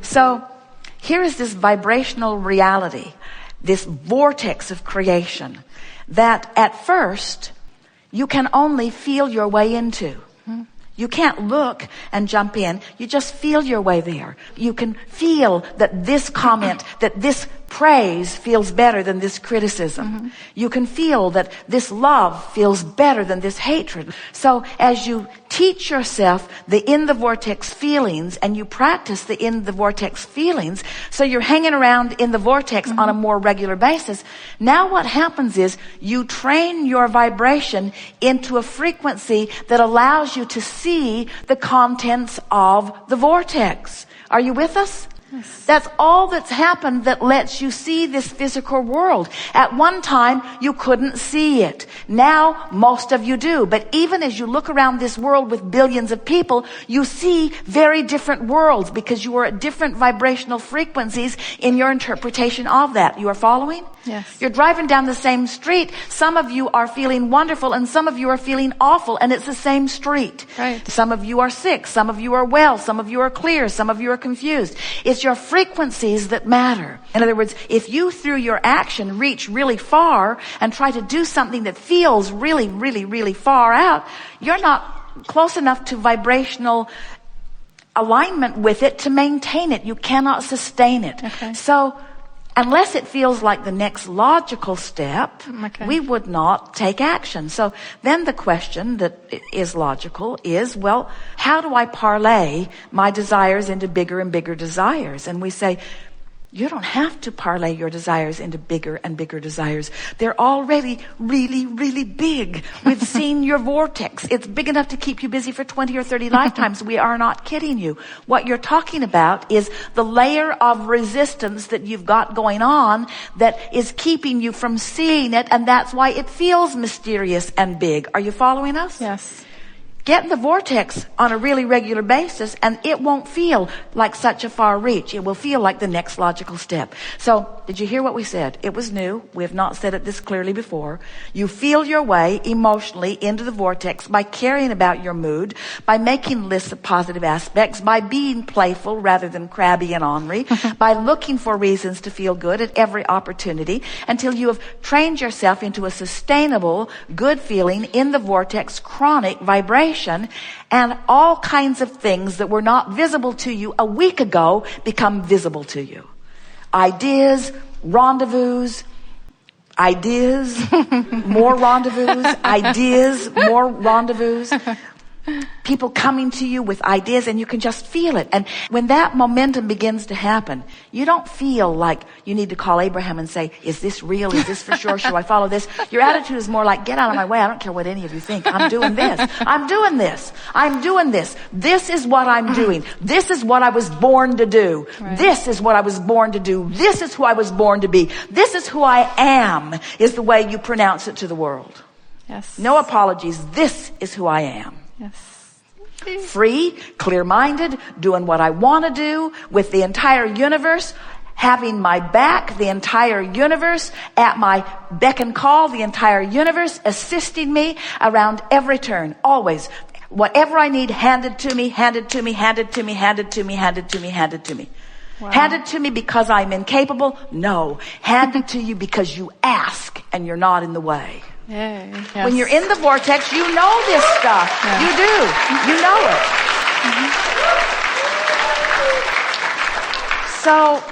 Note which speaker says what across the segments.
Speaker 1: So here is this vibrational reality, this vortex of creation that at first you can only feel your way into. You can't look and jump in. You just feel your way there. You can feel that this comment, that this praise feels better than this criticism. You can feel that this love feels better than this hatred. So as you teach yourself the in the vortex feelings and you practice the in the vortex feelings, so you're hanging around in the vortex on a more regular basis, now what happens is you train your vibration into a frequency that allows you to see the contents of the vortex. Are you with us? Yes. That's all that's happened that lets you see this physical world. At one time, you couldn't see it. Now, most of you do. But even as you look around this world with billions of people, you see very different worlds because you are at different vibrational frequencies in your interpretation of that. You are following?
Speaker 2: Yes.
Speaker 1: You're driving down the same street. Some of you are feeling wonderful and some of you are feeling awful, and it's the same street.
Speaker 2: Right.
Speaker 1: Some of you are sick. Some of you are well. Some of you are clear. Some of you are confused. It's your frequencies that matter. In other words, if you through your action reach really far and try to do something that feels really, really, really far out, you're not close enough to vibrational alignment with it to maintain it. You cannot sustain it.
Speaker 2: Okay.
Speaker 1: So unless it feels like the next logical step, we would not take action. So then the question that is logical is, well, how do I parlay my desires into bigger and bigger desires? And we say, you don't have to parlay your desires into bigger and bigger desires. They're already really, really big. We've seen your vortex. It's big enough to keep you busy for 20 or 30 lifetimes. We are not kidding you. What you're talking about is the layer of resistance that you've got going on that is keeping you from seeing it, and that's why it feels mysterious and big. Are you following us?
Speaker 2: Yes.
Speaker 1: Get in the vortex on a really regular basis and it won't feel like such a far reach. It will feel like the next logical step. So, did you hear what we said? It was new. We have not said it this clearly before. You feel your way emotionally into the vortex by caring about your mood, by making lists of positive aspects, by being playful rather than crabby and ornery, by looking for reasons to feel good at every opportunity until you have trained yourself into a sustainable, good feeling in the vortex, chronic vibration. And all kinds of things that were not visible to you a week ago become visible to you. Ideas, rendezvous, ideas, more rendezvous, ideas, more rendezvous. People coming to you with ideas and you can just feel it. And when that momentum begins to happen, you don't feel like you need to call Abraham and say, is this real? Is this for sure? Should I follow this? Your attitude is more like, get out of my way. I don't care what any of you think. I'm doing this. I'm doing this. I'm doing this. This is what I'm doing. This is what I was born to do.
Speaker 2: Right.
Speaker 1: This is what I was born to do. This is who I was born to be. This is who I am, is the way you pronounce it to the world.
Speaker 2: Yes.
Speaker 1: No apologies. This is who I am.
Speaker 2: Yes.
Speaker 1: Free, clear-minded, doing what I want to do with the entire universe, having my back, the entire universe, at my beck and call, the entire universe, assisting me around every turn, always. Whatever I need, handed to me, handed to me, handed to me, handed to me, handed to me, handed to me.
Speaker 2: Wow.
Speaker 1: Handed to me because I'm incapable? No. Handed to you because you ask and you're not in the way.
Speaker 2: Yay. Yes.
Speaker 1: When you're in the vortex, you know this stuff.
Speaker 2: Yeah.
Speaker 1: You do. You know it. So,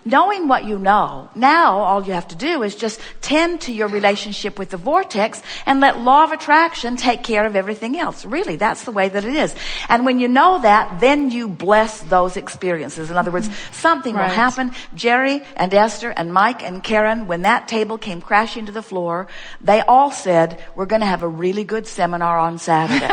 Speaker 1: knowing what you know, now all you have to do is just tend to your relationship with the vortex and let law of attraction take care of everything else. Really, that's the way that it is. And when you know that, then you bless those experiences. In other words, something will happen. Jerry and Esther and Mike and Karen, when that table came crashing to the floor, they all said, we're going to have a really good seminar on Saturday.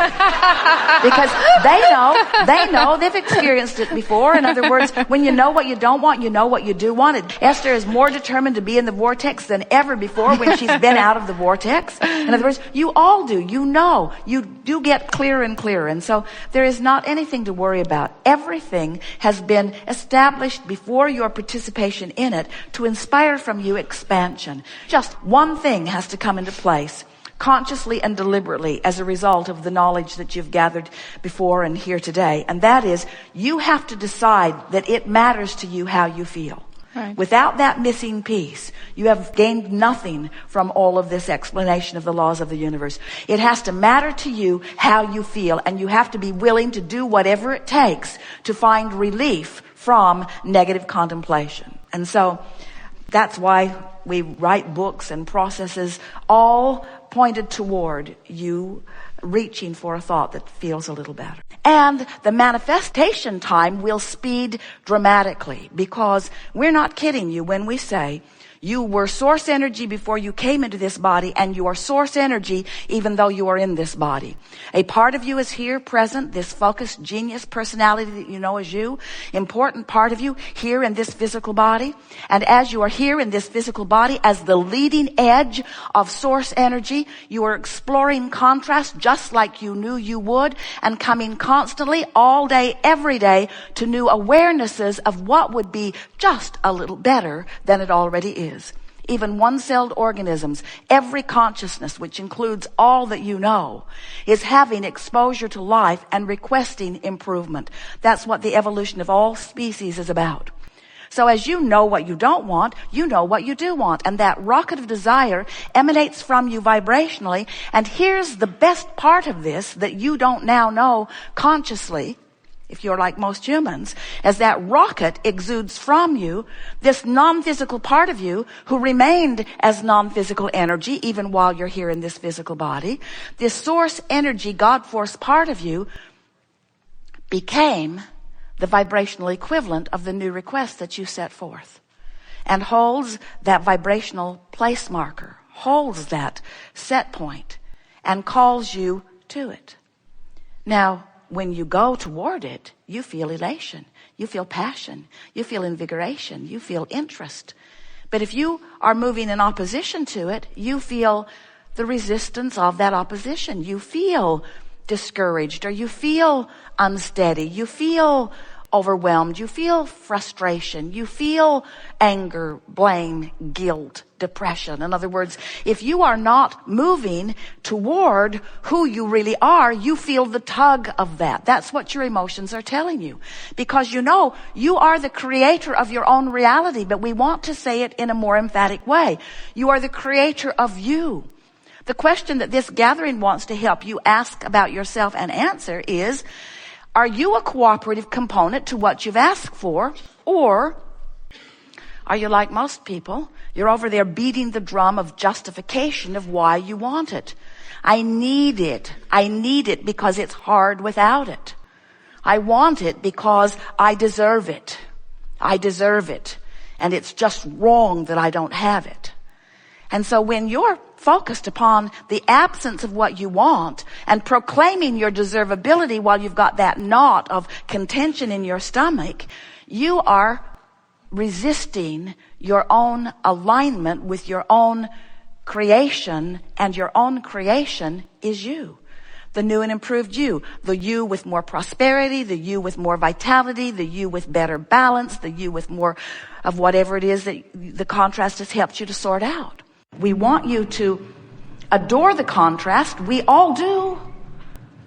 Speaker 1: Because they know, they've experienced it before. In other words, when you know what you don't want, you know what you do want. Esther is more determined to be in the vortex than ever before when she's been out of the vortex. In other words, you all do. You know. You do get clearer and clearer. And so there is not anything to worry about. Everything has been established before your participation in it to inspire from you expansion. Just one thing has to come into place consciously and deliberately as a result of the knowledge that you've gathered before and here today. And that is, you have to decide that it matters to you how you feel.
Speaker 2: Right.
Speaker 1: Without that missing piece, you have gained nothing from all of this explanation of the laws of the universe. It has to matter to you how you feel, and you have to be willing to do whatever it takes to find relief from negative contemplation. And so that's why we write books and processes all pointed toward you reaching for a thought that feels a little better. And the manifestation time will speed dramatically, because we're not kidding you when we say you were source energy before you came into this body, and you are source energy even though you are in this body. A part of you is here present, this focused genius personality that you know as you, important part of you here in this physical body. And as you are here in this physical body as the leading edge of source energy, you are exploring contrast just like you knew you would, and coming constantly all day, every day, to new awarenesses of what would be just a little better than it already is. Even one-celled organisms, every consciousness, which includes all that you know, is having exposure to life and requesting improvement. That's what the evolution of all species is about. So as you know what you don't want, you know what you do want. And that rocket of desire emanates from you vibrationally. And here's the best part of this that you don't now know consciously, if you're like most humans, as that rocket exudes from you, this non-physical part of you who remained as non-physical energy even while you're here in this physical body, this source energy, God force part of you became the vibrational equivalent of the new request that you set forth, and holds that vibrational place marker, holds that set point, and calls you to it. Now, when you go toward it, you feel elation, you feel passion, you feel invigoration, you feel interest. But if you are moving in opposition to it, you feel the resistance of that opposition. You feel discouraged, or you feel unsteady, you feel overwhelmed, you feel frustration, you feel anger, blame, guilt, depression. In other words, if you are not moving toward who you really are, you feel the tug of that. That's what your emotions are telling you. Because you know you are the creator of your own reality, but we want to say it in a more emphatic way. You are the creator of you. The question that this gathering wants to help you ask about yourself and answer is, are you a cooperative component to what you've asked for? Or are you like most people? You're over there beating the drum of justification of why you want it. I need it. I need it because it's hard without it. I want it because I deserve it. I deserve it. And it's just wrong that I don't have it. And so when you're focused upon the absence of what you want and proclaiming your deservability while you've got that knot of contention in your stomach, you are resisting your own alignment with your own creation, and your own creation is you. The new and improved you. The you with more prosperity, the you with more vitality, the you with better balance, the you with more of whatever it is that the contrast has helped you to sort out. We want you to adore the contrast. We all do.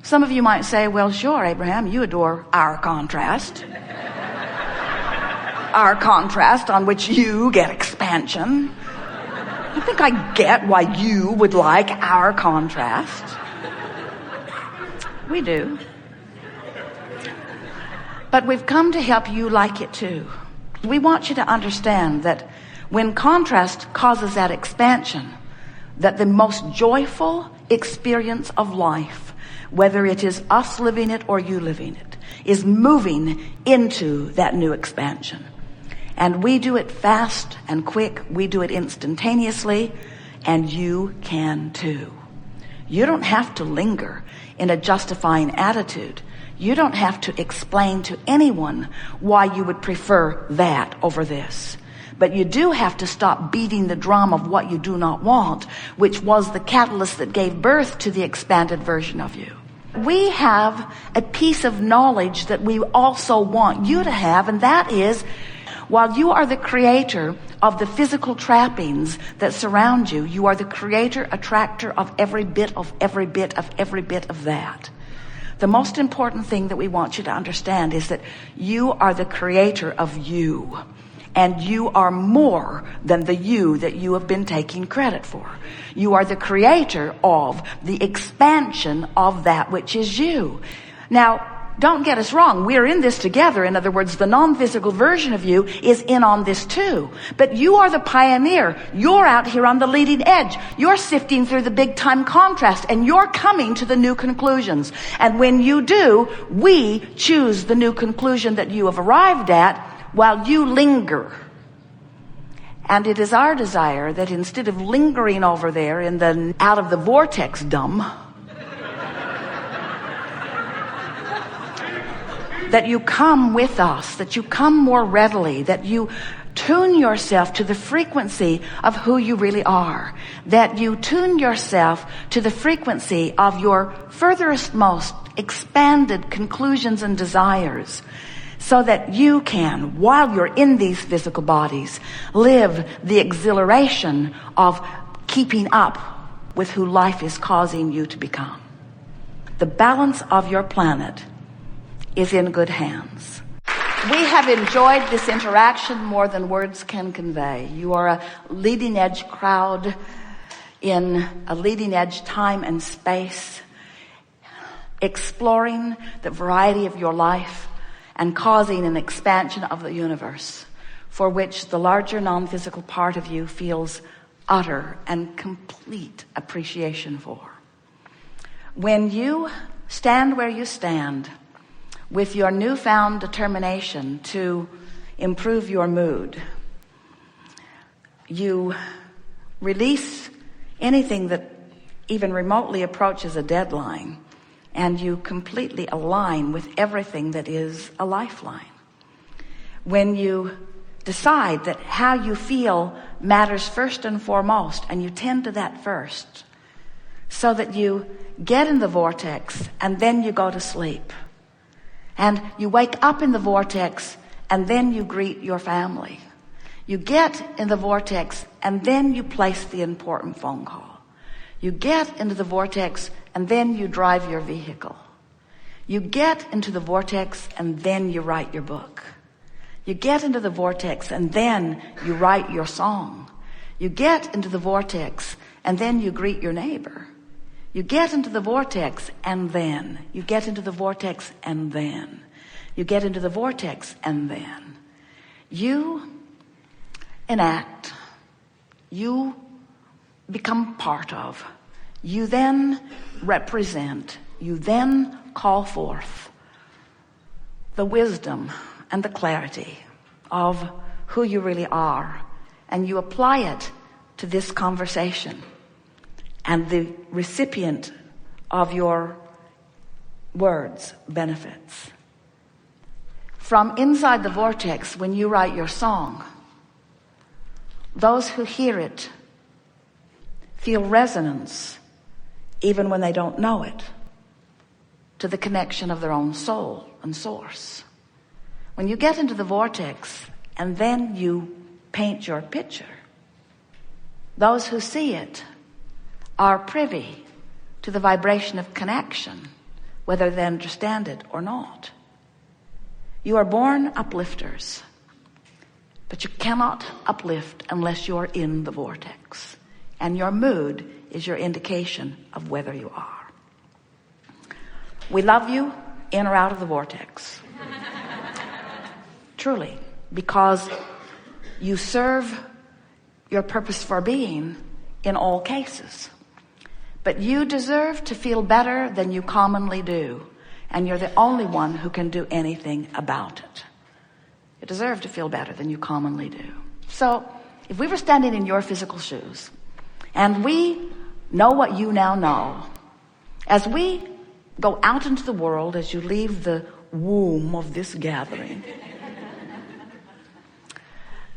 Speaker 1: Some of you might say, well, sure, Abraham, you adore our contrast. Our contrast on which you get expansion. I think I get why you would like our contrast. We do. But we've come to help you like it too. We want you to understand that when contrast causes that expansion, that the most joyful experience of life, whether it is us living it or you living it, is moving into that new expansion. And we do it fast and quick. We do it instantaneously, and you can too. You don't have to linger in a justifying attitude. You don't have to explain to anyone why you would prefer that over this. But you do have to stop beating the drum of what you do not want, which was the catalyst that gave birth to the expanded version of you. We have a piece of knowledge that we also want you to have, and that is, while you are the creator of the physical trappings that surround you. You are the creator, attractor of every bit of that. The most important thing that we want you to understand is that you are the creator of you. And you are more than the you that you have been taking credit for. You are the creator of the expansion of that which is you. Now, don't get us wrong. We're in this together. In other words, the non-physical version of you is in on this too. But you are the pioneer. You're out here on the leading edge. You're sifting through the big time contrast and you're coming to the new conclusions. And when you do, we choose the new conclusion that you have arrived at while you linger. And it is our desire that instead of lingering over there in the out of the vortex dumb, that you come with us, that you come more readily, that you tune yourself to the frequency of who you really are, that you tune yourself to the frequency of your furthest most expanded conclusions and desires, so that you can, while you're in these physical bodies, live the exhilaration of keeping up with who life is causing you to become. The balance of your planet is in good hands. We have enjoyed this interaction more than words can convey. You are a leading edge crowd in a leading edge time and space, exploring the variety of your life and causing an expansion of the universe for which the larger non-physical part of you feels utter and complete appreciation for. When you stand where you stand with your newfound determination to improve your mood, you release anything that even remotely approaches a deadline, and you completely align with everything that is a lifeline. When you decide that how you feel matters first and foremost, and you tend to that first, so that you get in the vortex and then you go to sleep. And you wake up in the vortex and then you greet your family. You get in the vortex and then you place the important phone call. You get into the vortex and then you drive your vehicle. You get into the vortex and then you write your book. You get into the vortex and then you write your song. You get into the vortex and then you greet your neighbor. You get into the vortex and then you get into the vortex and then you get into the vortex and then you enact, you become part of, you then represent, you then call forth the wisdom and the clarity of who you really are, and you apply it to this conversation. And the recipient of your words benefits. From inside the vortex, when you write your song, those who hear it feel resonance, even when they don't know it, to the connection of their own soul and source. When you get into the vortex and then you paint your picture, those who see it are privy to the vibration of connection, whether they understand it or not. You are born uplifters, but you cannot uplift unless you are in the vortex. And your mood is your indication of whether you are. We love you in or out of the vortex. Truly, because you serve your purpose for being in all cases. But you deserve to feel better than you commonly do. And you're the only one who can do anything about it. You deserve to feel better than you commonly do. So, if we were standing in your physical shoes, and we know what you now know, as we go out into the world, as you leave the womb of this gathering,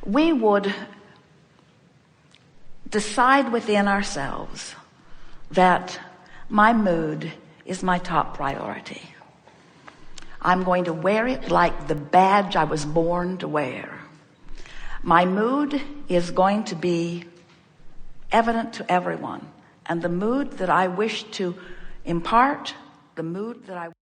Speaker 1: we would decide within ourselves that my mood is my top priority. I'm going to wear it like the badge I was born to wear. My mood is going to be evident to everyone. And the mood that I wish to impart, the mood that I